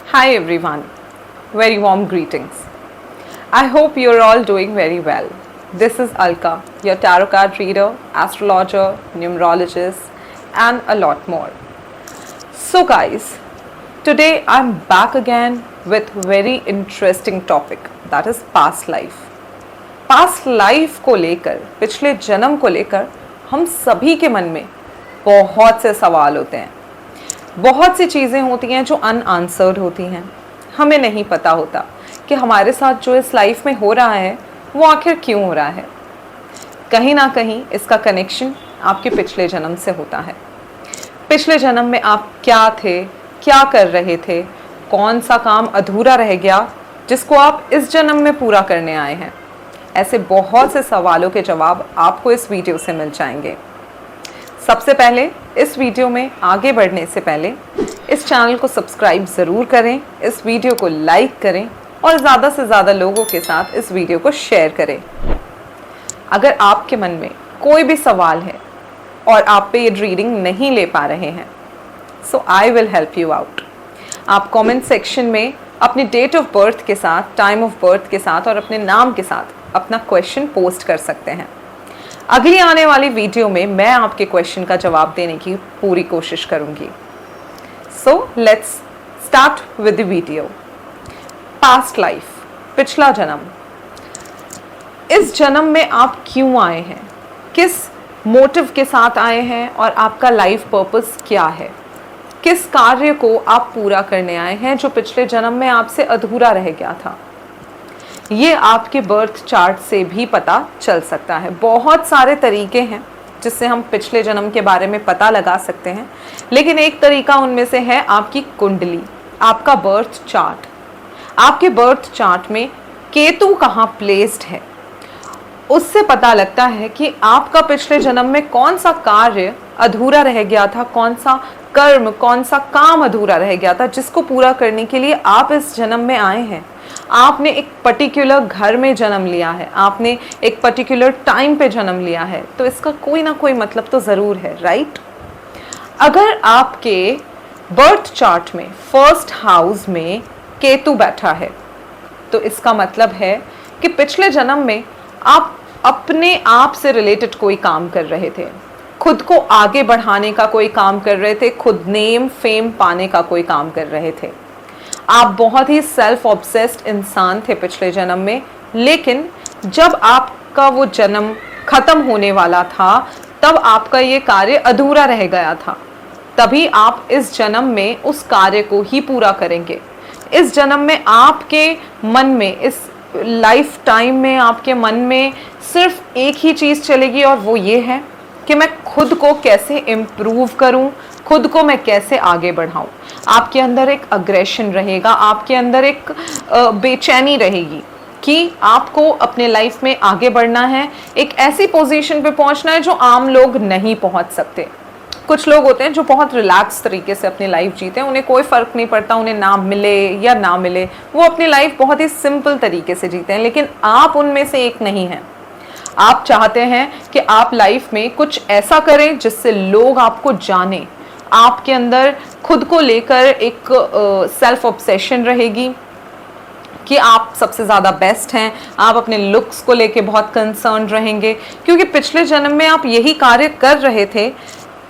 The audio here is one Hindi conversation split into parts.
Hi everyone, very warm greetings. I hope you're all doing very well. This is Alka, your tarot card reader, astrologer, numerologist, and a lot more. So guys, today I'm back again with very interesting topic, that is past life. Past life को लेकर, पिछले जन्म को लेकर हम सभी के मन में बहुत से सवाल होते हैं। बहुत सी चीज़ें होती हैं जो अनआंसर्ड होती हैं। हमें नहीं पता होता कि हमारे साथ जो इस लाइफ में हो रहा है वो आखिर क्यों हो रहा है। कहीं ना कहीं इसका कनेक्शन आपके पिछले जन्म से होता है। पिछले जन्म में आप क्या थे, क्या कर रहे थे, कौन सा काम अधूरा रह गया जिसको आप इस जन्म में पूरा करने आए हैं। ऐसे बहुत से सवालों के जवाब आपको इस वीडियो से मिल जाएंगे। सबसे पहले इस वीडियो में आगे बढ़ने से पहले इस चैनल को सब्सक्राइब ज़रूर करें, इस वीडियो को लाइक करें और ज़्यादा से ज़्यादा लोगों के साथ इस वीडियो को शेयर करें। अगर आपके मन में कोई भी सवाल है और आप पे ये रीडिंग नहीं ले पा रहे हैं, so I will help you out. आप कमेंट सेक्शन में अपनी डेट ऑफ बर्थ के साथ, टाइम ऑफ बर्थ के साथ और अपने नाम के साथ अपना क्वेश्चन पोस्ट कर सकते हैं। अगली आने वाली वीडियो में मैं आपके क्वेश्चन का जवाब देने की पूरी कोशिश करूंगी। So let's start with the video. Past life, पिछला जन्म। इस जन्म में आप क्यों आए हैं, किस मोटिव के साथ आए हैं और आपका लाइफ पर्पस क्या है, किस कार्य को आप पूरा करने आए हैं जो पिछले जन्म में आपसे अधूरा रह गया था। ये आपके बर्थ चार्ट से भी पता चल सकता है। बहुत सारे तरीके हैं जिससे हम पिछले जन्म के बारे में पता लगा सकते हैं, लेकिन एक तरीका उनमें से है आपकी कुंडली, आपका बर्थ चार्ट। आपके बर्थ चार्ट में केतु कहाँ प्लेस्ड है, उससे पता लगता है कि आपका पिछले जन्म में कौन सा कार्य अधूरा रह गया था, कौन सा कर्म, कौन सा काम अधूरा रह गया था जिसको पूरा करने के लिए आप इस जन्म में आए हैं। आपने एक पर्टिकुलर घर में जन्म लिया है, आपने एक पर्टिकुलर टाइम पे जन्म लिया है, तो इसका कोई ना कोई मतलब तो ज़रूर है, राइट। अगर आपके बर्थ चार्ट में फर्स्ट हाउस में केतु बैठा है तो इसका मतलब है कि पिछले जन्म में आप अपने आप से रिलेटेड कोई काम कर रहे थे, खुद को आगे बढ़ाने का कोई काम कर रहे थे, खुद नेम फेम पाने का कोई काम कर रहे थे। आप बहुत ही सेल्फ ऑब्सेस्ड इंसान थे पिछले जन्म में, लेकिन जब आपका वो जन्म खत्म होने वाला था तब आपका ये कार्य अधूरा रह गया था। तभी आप इस जन्म में उस कार्य को ही पूरा करेंगे। इस जन्म में आपके मन में, इस लाइफ टाइम में आपके मन में सिर्फ एक ही चीज़ चलेगी और वो ये है कि मैं खुद को कैसे इम्प्रूव करूं, खुद को मैं कैसे आगे बढ़ाऊं। आपके अंदर एक अग्रेशन रहेगा, आपके अंदर एक बेचैनी रहेगी कि आपको अपने लाइफ में आगे बढ़ना है, एक ऐसी पोजीशन पे पहुंचना है जो आम लोग नहीं पहुंच सकते। कुछ लोग होते हैं जो बहुत रिलैक्स तरीके से अपनी लाइफ जीते हैं, उन्हें कोई फ़र्क नहीं पड़ता उन्हें नाम मिले या ना मिले, वो अपनी लाइफ बहुत ही सिंपल तरीके से जीते हैं। लेकिन आप उनमें से एक नहीं हैं। आप चाहते हैं कि आप लाइफ में कुछ ऐसा करें जिससे लोग आपको जानें। आपके अंदर खुद को लेकर एक सेल्फ ऑब्सेशन रहेगी कि आप सबसे ज़्यादा बेस्ट हैं। आप अपने लुक्स को लेके बहुत कंसर्न रहेंगे, क्योंकि पिछले जन्म में आप यही कार्य कर रहे थे,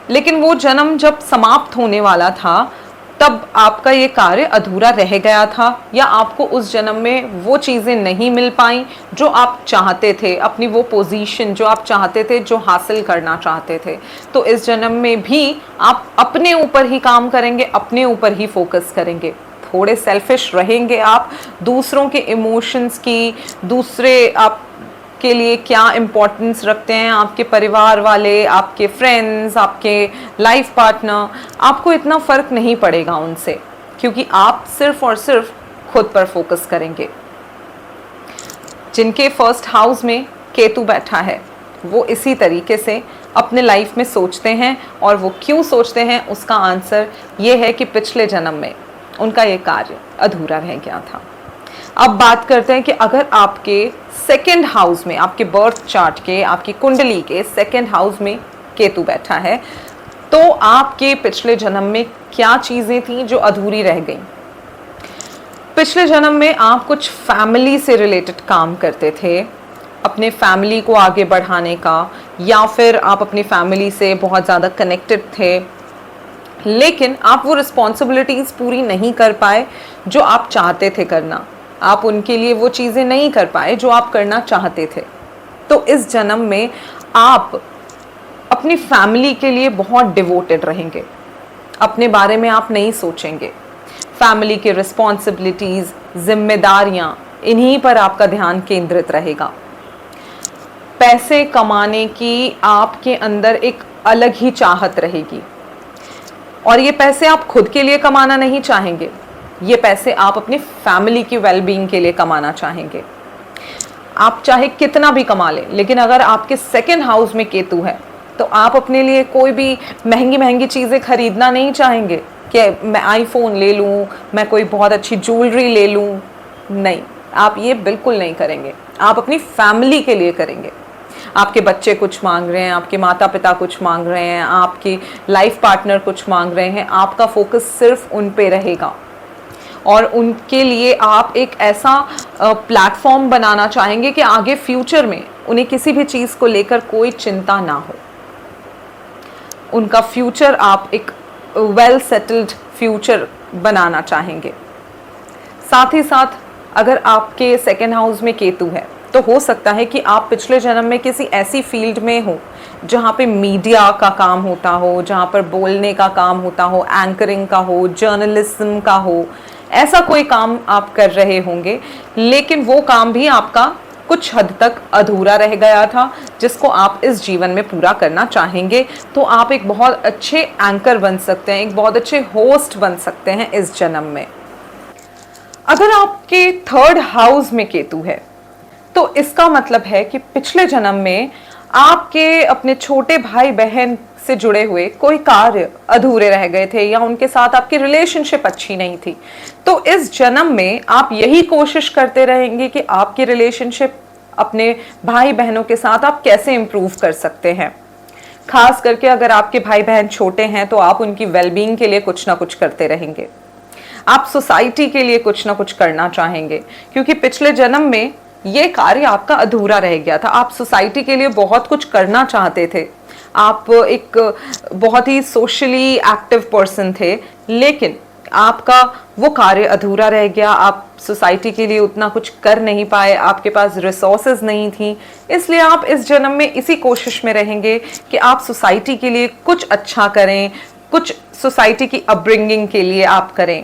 लेकिन वो जन्म जब समाप्त होने वाला था तब आपका ये कार्य अधूरा रह गया था, या आपको उस जन्म में वो चीज़ें नहीं मिल पाई जो आप चाहते थे, अपनी वो पोजीशन जो आप चाहते थे, जो हासिल करना चाहते थे। तो इस जन्म में भी आप अपने ऊपर ही काम करेंगे, अपने ऊपर ही फोकस करेंगे। थोड़े सेल्फिश रहेंगे आप, दूसरों के इमोशंस की, दूसरे आप के लिए क्या इम्पोर्टेंस रखते हैं, आपके परिवार वाले, आपके फ्रेंड्स, आपके लाइफ पार्टनर, आपको इतना फ़र्क नहीं पड़ेगा उनसे, क्योंकि आप सिर्फ और सिर्फ खुद पर फोकस करेंगे। जिनके फर्स्ट हाउस में केतु बैठा है वो इसी तरीके से अपने लाइफ में सोचते हैं, और वो क्यों सोचते हैं उसका आंसर ये है कि पिछले जन्म में उनका ये कार्य अधूरा रह गया था। अब बात करते हैं कि अगर आपके सेकंड हाउस में, आपके बर्थ चार्ट के, आपकी कुंडली के सेकंड हाउस में केतु बैठा है, तो आपके पिछले जन्म में क्या चीज़ें थी जो अधूरी रह गई। पिछले जन्म में आप कुछ फैमिली से रिलेटेड काम करते थे, अपने फैमिली को आगे बढ़ाने का, या फिर आप अपनी फैमिली से बहुत ज़्यादा कनेक्टेड थे, लेकिन आप वो रिस्पॉन्सिबिलिटीज़ पूरी नहीं कर पाए जो आप चाहते थे करना। आप उनके लिए वो चीज़ें नहीं कर पाए जो आप करना चाहते थे। तो इस जन्म में आप अपनी फैमिली के लिए बहुत डिवोटेड रहेंगे। अपने बारे में आप नहीं सोचेंगे। फैमिली की रिस्पॉन्सिबिलिटीज़, जिम्मेदारियां, इन्हीं पर आपका ध्यान केंद्रित रहेगा। पैसे कमाने की आपके अंदर एक अलग ही चाहत रहेगी, और ये पैसे आप खुद के लिए कमाना नहीं चाहेंगे, ये पैसे आप अपनी फैमिली की वेलबींग के लिए कमाना चाहेंगे। आप चाहे कितना भी कमा लें, लेकिन अगर आपके सेकंड हाउस में केतु है तो आप अपने लिए कोई भी महंगी महंगी चीज़ें खरीदना नहीं चाहेंगे कि मैं आईफोन ले लूँ, मैं कोई बहुत अच्छी ज्वेलरी ले लूँ। नहीं, आप ये बिल्कुल नहीं करेंगे। आप अपनी फैमिली के लिए करेंगे। आपके बच्चे कुछ मांग रहे हैं, आपके माता पिता कुछ मांग रहे हैं, आपकी लाइफ पार्टनर कुछ मांग रहे हैं, आपका फोकस सिर्फ उन पे रहेगा, और उनके लिए आप एक ऐसा प्लेटफॉर्म बनाना चाहेंगे कि आगे फ्यूचर में उन्हें किसी भी चीज़ को लेकर कोई चिंता ना हो। उनका फ्यूचर आप एक वेल सेटल्ड फ्यूचर बनाना चाहेंगे। साथ ही साथ अगर आपके सेकेंड हाउस में केतु है तो हो सकता है कि आप पिछले जन्म में किसी ऐसी फील्ड में हो जहाँ पे मीडिया का काम होता हो, जहाँ पर बोलने का काम होता हो, एंकरिंग का हो, जर्नलिज्म का हो, ऐसा कोई काम आप कर रहे होंगे, लेकिन वो काम भी आपका कुछ हद तक अधूरा रह गया था, जिसको आप इस जीवन में पूरा करना चाहेंगे। तो आप एक बहुत अच्छे एंकर बन सकते हैं, एक बहुत अच्छे होस्ट बन सकते हैं इस जन्म में। अगर आपके थर्ड हाउस में केतु है तो इसका मतलब है कि पिछले जन्म में आपके अपने छोटे भाई बहन से जुड़े हुए कोई कार्य अधूरे रह गए थे, या उनके साथ आपकी रिलेशनशिप अच्छी नहीं थी। तो इस जन्म में आप यही कोशिश करते रहेंगे कि आपकी रिलेशनशिप अपने भाई बहनों के साथ आप कैसे इंप्रूव कर सकते हैं। खास करके अगर आपके भाई बहन छोटे हैं तो आप उनकी वेलबींग के लिए कुछ ना कुछ करते रहेंगे। आप सोसाइटी के लिए कुछ ना कुछ करना चाहेंगे, क्योंकि पिछले जन्म में ये कार्य आपका अधूरा रह गया था। आप सोसाइटी के लिए बहुत कुछ करना चाहते थे, आप एक बहुत ही सोशली एक्टिव पर्सन थे, लेकिन आपका वो कार्य अधूरा रह गया। आप सोसाइटी के लिए उतना कुछ कर नहीं पाए, आपके पास रिसोर्सेज नहीं थी। इसलिए आप इस जन्म में इसी कोशिश में रहेंगे कि आप सोसाइटी के लिए कुछ अच्छा करें, कुछ सोसाइटी की अपब्रिंगिंग के लिए आप करें।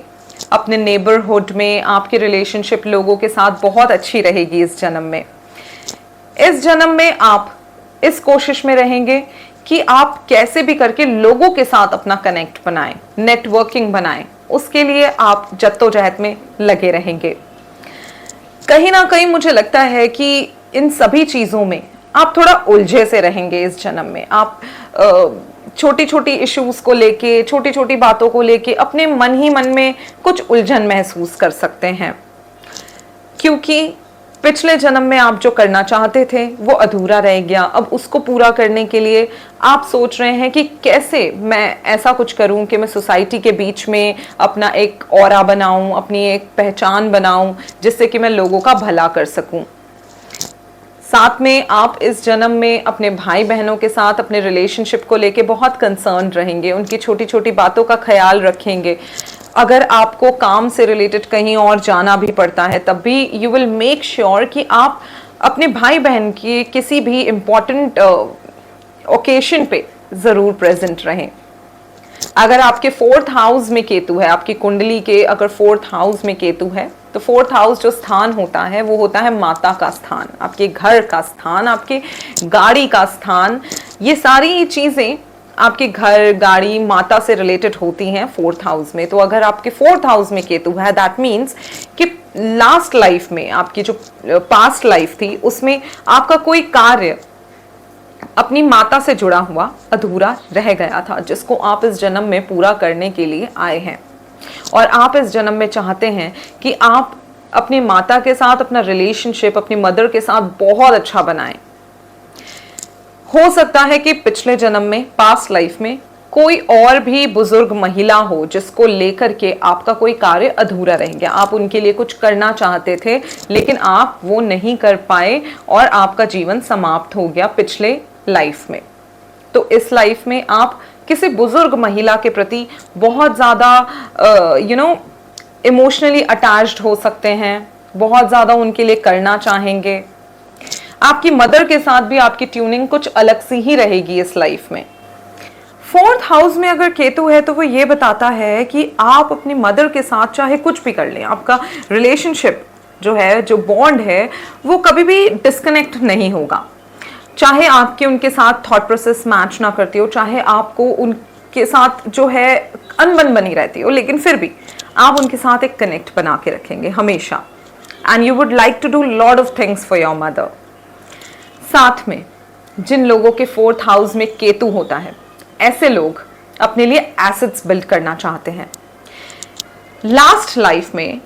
अपने नेबरहुड में आपकी रिलेशनशिप लोगों के साथ बहुत अच्छी रहेगी इस जन्म में। इस जन्म में आप इस कोशिश में रहेंगे कि आप कैसे भी करके लोगों के साथ अपना कनेक्ट बनाएं, नेटवर्किंग बनाएं। उसके लिए आप जद्दोजहद में लगे रहेंगे। कहीं ना कहीं मुझे लगता है कि इन सभी चीज़ों में आप थोड़ा उलझे से रहेंगे इस जन्म में। आप छोटी छोटी इश्यूज को लेके, छोटी छोटी बातों को लेके अपने मन ही मन में कुछ उलझन महसूस कर सकते हैं, क्योंकि पिछले जन्म में आप जो करना चाहते थे वो अधूरा रह गया। अब उसको पूरा करने के लिए आप सोच रहे हैं कि कैसे मैं ऐसा कुछ करूं कि मैं सोसाइटी के बीच में अपना एक ऑरा बनाऊं, अपनी एक पहचान बनाऊं, जिससे कि मैं लोगों का भला कर सकूं। साथ में आप इस जन्म में अपने भाई बहनों के साथ अपने रिलेशनशिप को लेके बहुत कंसर्न रहेंगे, उनकी छोटी छोटी बातों का ख्याल रखेंगे। अगर आपको काम से रिलेटेड कहीं और जाना भी पड़ता है तब भी यू विल मेक श्योर कि आप अपने भाई बहन की किसी भी इम्पोर्टेंट ओकेशन पे ज़रूर प्रेजेंट रहें। अगर आपके फोर्थ हाउस में केतु है, आपकी कुंडली के अगर फोर्थ हाउस में केतु है, तो फोर्थ हाउस जो स्थान होता है वो होता है माता का स्थान, आपके घर का स्थान, आपके गाड़ी का स्थान। ये सारी चीज़ें आपके घर, गाड़ी, माता से रिलेटेड होती हैं फोर्थ हाउस में। तो अगर आपके फोर्थ हाउस में केतु है, दैट मीन्स कि लास्ट लाइफ में, आपकी जो पास्ट लाइफ थी, उसमें आपका कोई कार्य अपनी माता से जुड़ा हुआ अधूरा रह गया था, जिसको आप इस जन्म में पूरा करने के लिए आए हैं। और आप इस जन्म में चाहते हैं कि आप अपनी माता के साथ अपना रिलेशनशिप अपनी मदर के साथ बहुत अच्छा बनाएं। हो सकता है कि पिछले जन्म में, पास्ट लाइफ में, कोई और भी बुजुर्ग महिला हो जिसको लेकर के आपका कोई कार्य अधूरा रह गया, आप उनके लिए कुछ करना चाहते थे लेकिन आप वो नहीं कर पाए और आपका जीवन समाप्त हो गया पिछले लाइफ में। तो इस लाइफ में आप किसी बुजुर्ग महिला के प्रति बहुत ज़्यादा इमोशनली अटैच्ड हो सकते हैं, बहुत ज़्यादा उनके लिए करना चाहेंगे। आपकी मदर के साथ भी आपकी ट्यूनिंग कुछ अलग सी ही रहेगी इस लाइफ में। 4th हाउस में अगर केतु है तो वो ये बताता है कि आप अपनी मदर के साथ चाहे कुछ भी कर लें, आपका रिलेशनशिप जो है, जो बॉन्ड है, वो कभी भी डिस्कनेक्ट नहीं होगा। चाहे आपके उनके साथ थॉट प्रोसेस मैच ना करती हो, चाहे आपको उनके साथ जो है अनबन बनी रहती हो, लेकिन फिर भी आप उनके साथ एक कनेक्ट बना के रखेंगे हमेशा। And you would like to do lot of things for your mother. साथ में जिन लोगों के 4th हाउस में केतु होता है, ऐसे लोग अपने लिए एसेट्स बिल्ड करना चाहते हैं। लास्ट लाइफ में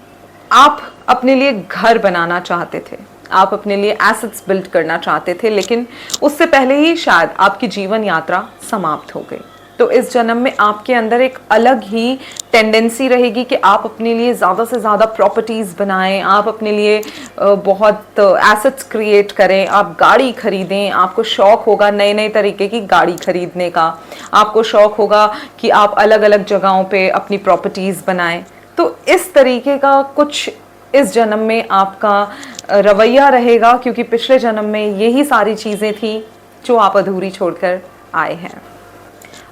आप अपने लिए घर बनाना चाहते थे, आप अपने लिए एसेट्स बिल्ड करना चाहते थे, लेकिन उससे पहले ही शायद आपकी जीवन यात्रा समाप्त हो गई। तो इस जन्म में आपके अंदर एक अलग ही टेंडेंसी रहेगी कि आप अपने लिए ज़्यादा से ज़्यादा प्रॉपर्टीज़ बनाएं, आप अपने लिए बहुत एसेट्स क्रिएट करें, आप गाड़ी खरीदें। आपको शौक़ होगा नए नए तरीके की गाड़ी खरीदने का, आपको शौक़ होगा कि आप अलग अलग जगहों पे अपनी प्रॉपर्टीज़ बनाएं। तो इस तरीके का कुछ इस जन्म में आपका रवैया रहेगा, क्योंकि पिछले जन्म में यही सारी चीज़ें थी जो आप अधूरी छोड़कर आए हैं।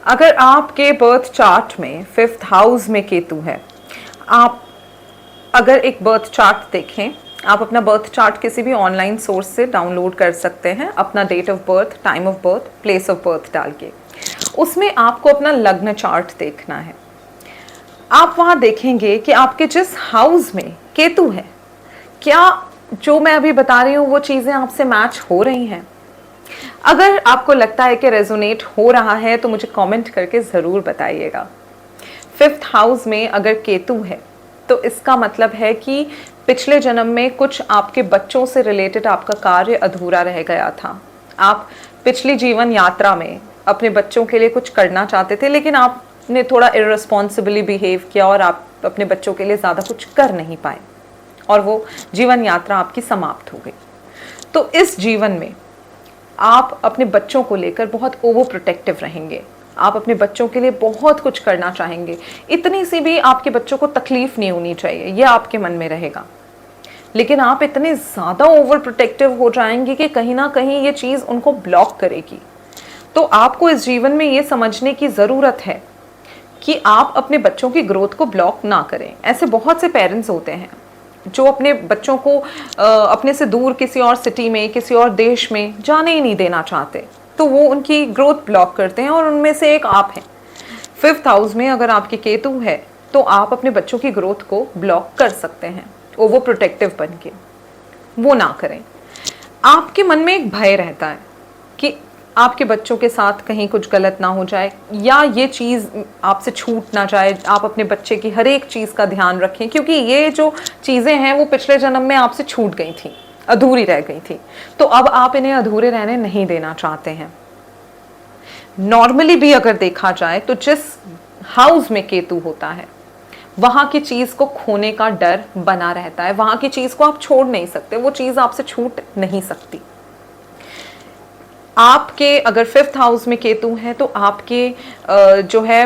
अगर आपके बर्थ चार्ट में 5th हाउस में केतु है, आप अगर एक बर्थ चार्ट देखें, आप अपना बर्थ चार्ट किसी भी ऑनलाइन सोर्स से डाउनलोड कर सकते हैं, अपना date of birth, time of birth, place of birth डाल के। उसमें आपको अपना लग्न चार्ट देखना है। आप वहाँ देखेंगे कि आपके जिस हाउस में केतु है, क्या जो मैं अभी बता रही हूँ वो चीज़ें आपसे मैच हो रही हैं। अगर आपको लगता है कि रेजोनेट हो रहा है तो मुझे कमेंट करके ज़रूर बताइएगा। 5th हाउस में अगर केतु है तो इसका मतलब है कि पिछले जन्म में कुछ आपके बच्चों से रिलेटेड आपका कार्य अधूरा रह गया था। आप पिछली जीवन यात्रा में अपने बच्चों के लिए कुछ करना चाहते थे, लेकिन आपने थोड़ा इररिस्पॉन्सिबली बिहेव किया और आप अपने बच्चों के लिए ज़्यादा कुछ कर नहीं पाए और वो जीवन यात्रा आपकी समाप्त हो गई। तो इस जीवन में आप अपने बच्चों को लेकर बहुत ओवर प्रोटेक्टिव रहेंगे, आप अपने बच्चों के लिए बहुत कुछ करना चाहेंगे, इतनी सी भी आपके बच्चों को तकलीफ नहीं होनी चाहिए, यह आपके मन में रहेगा। लेकिन आप इतने ज़्यादा ओवर प्रोटेक्टिव हो जाएंगे कि कहीं ना कहीं ये चीज़ उनको ब्लॉक करेगी। तो आपको इस जीवन में ये समझने की ज़रूरत है कि आप अपने बच्चों की ग्रोथ को ब्लॉक ना करें। ऐसे बहुत से पेरेंट्स होते हैं जो अपने बच्चों को अपने से दूर किसी और सिटी में, किसी और देश में जाने ही नहीं देना चाहते, तो वो उनकी ग्रोथ ब्लॉक करते हैं और उनमें से एक आप हैं। 5th हाउस में अगर आपके केतु है तो आप अपने बच्चों की ग्रोथ को ब्लॉक कर सकते हैं ओवर प्रोटेक्टिव बन के। वो ना करें। आपके मन में एक भय रहता है कि आपके बच्चों के साथ कहीं कुछ गलत ना हो जाए या ये चीज़ आपसे छूट ना जाए। आप अपने बच्चे की हर एक चीज़ का ध्यान रखें, क्योंकि ये जो चीज़ें हैं वो पिछले जन्म में आपसे छूट गई थी, अधूरी रह गई थी, तो अब आप इन्हें अधूरे रहने नहीं देना चाहते हैं। नॉर्मली भी अगर देखा जाए तो जिस हाउस में केतु होता है वहाँ की चीज़ को खोने का डर बना रहता है, वहाँ की चीज़ को आप छोड़ नहीं सकते, वो चीज़ आपसे छूट नहीं सकती। आपके अगर 5th हाउस में केतु है तो आपके जो है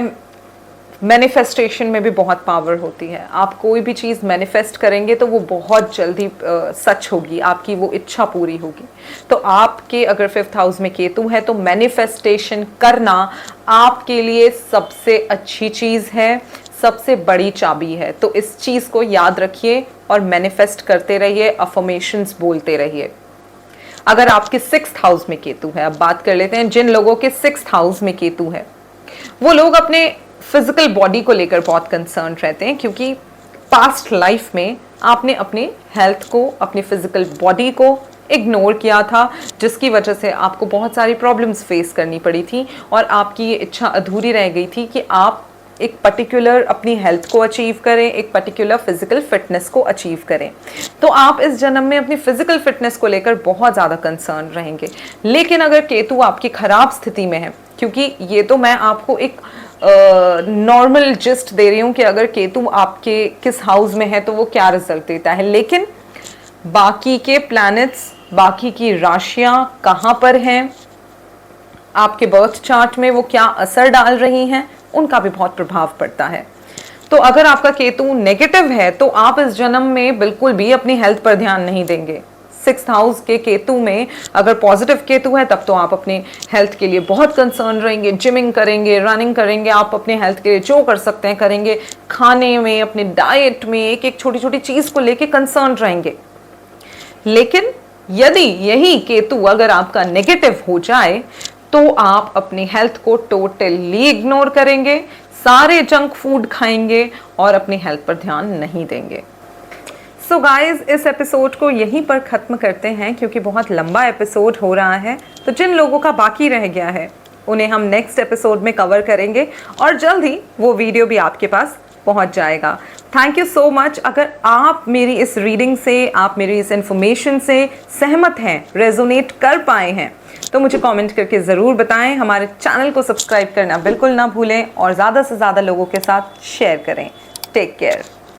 मैनिफेस्टेशन में भी बहुत पावर होती है। आप कोई भी चीज़ मैनिफेस्ट करेंगे तो वो बहुत जल्दी सच होगी, आपकी वो इच्छा पूरी होगी। तो आपके अगर 5th हाउस में केतु है तो मैनिफेस्टेशन करना आपके लिए सबसे अच्छी चीज़ है, सबसे बड़ी चाबी है। तो इस चीज़ को याद रखिए और मैनिफेस्ट करते रहिए, अफर्मेशंस बोलते रहिए। अगर आपके 6th हाउस में केतु है, अब बात कर लेते हैं जिन लोगों के 6th हाउस में केतु है, वो लोग अपने फिजिकल बॉडी को लेकर बहुत कंसर्न रहते हैं, क्योंकि पास्ट लाइफ में आपने अपनी हेल्थ को, अपनी फिजिकल बॉडी को इग्नोर किया था, जिसकी वजह से आपको बहुत सारी प्रॉब्लम्स फेस करनी पड़ी थी और आपकी ये इच्छा अधूरी रह गई थी कि आप एक पर्टिकुलर अपनी हेल्थ को अचीव करें, एक पर्टिकुलर फिजिकल फिटनेस को अचीव करें। तो आप इस जन्म में अपनी फिजिकल फिटनेस को लेकर बहुत ज़्यादा कंसर्न रहेंगे। लेकिन अगर केतु आपकी खराब स्थिति में है क्योंकि ये तो मैं आपको एक नॉर्मल जिस्ट दे रही हूँ कि अगर केतु आपके किस हाउस में है तो वो क्या रिजल्ट देता है, लेकिन बाकी के प्लैनेट्स, बाकी की राशियां कहाँ पर हैं, आपके बर्थ चार्ट में वो क्या असर डाल रही हैं, उनका भी बहुत प्रभाव पड़ता है। तो अगर आपका केतु नेगेटिव है तो आप इस जन्म में बिल्कुल भी अपनी हेल्थ पर ध्यान नहीं देंगे। 6th हाउस के केतु में अगर पॉजिटिव केतु है तब तो आप अपने हेल्थ के लिए बहुत कंसर्न रहेंगे, जिमिंग करेंगे, रनिंग करेंगे, आप अपने हेल्थ के लिए जो कर सकते हैं करेंगे, खाने में, अपने डाइट में एक एक छोटी छोटी चीज को लेके कंसर्न रहेंगे। लेकिन यदि यही केतु अगर आपका नेगेटिव हो जाए तो आप अपनी हेल्थ को टोटली इग्नोर करेंगे, सारे जंक फूड खाएंगे और अपनी हेल्थ पर ध्यान नहीं देंगे। सो गाइज, इस एपिसोड को यहीं पर ख़त्म करते हैं क्योंकि बहुत लंबा एपिसोड हो रहा है। तो जिन लोगों का बाकी रह गया है उन्हें हम नेक्स्ट एपिसोड में कवर करेंगे और जल्द ही वो वीडियो भी आपके पास पहुंच जाएगा। Thank you so much. अगर आप मेरी इस रीडिंग से, आप मेरी इस इन्फॉर्मेशन से सहमत हैं, रेजोनेट कर पाए हैं, तो मुझे कमेंट करके ज़रूर बताएं। हमारे चैनल को सब्सक्राइब करना बिल्कुल ना भूलें और ज़्यादा से ज़्यादा लोगों के साथ शेयर करें। Take care.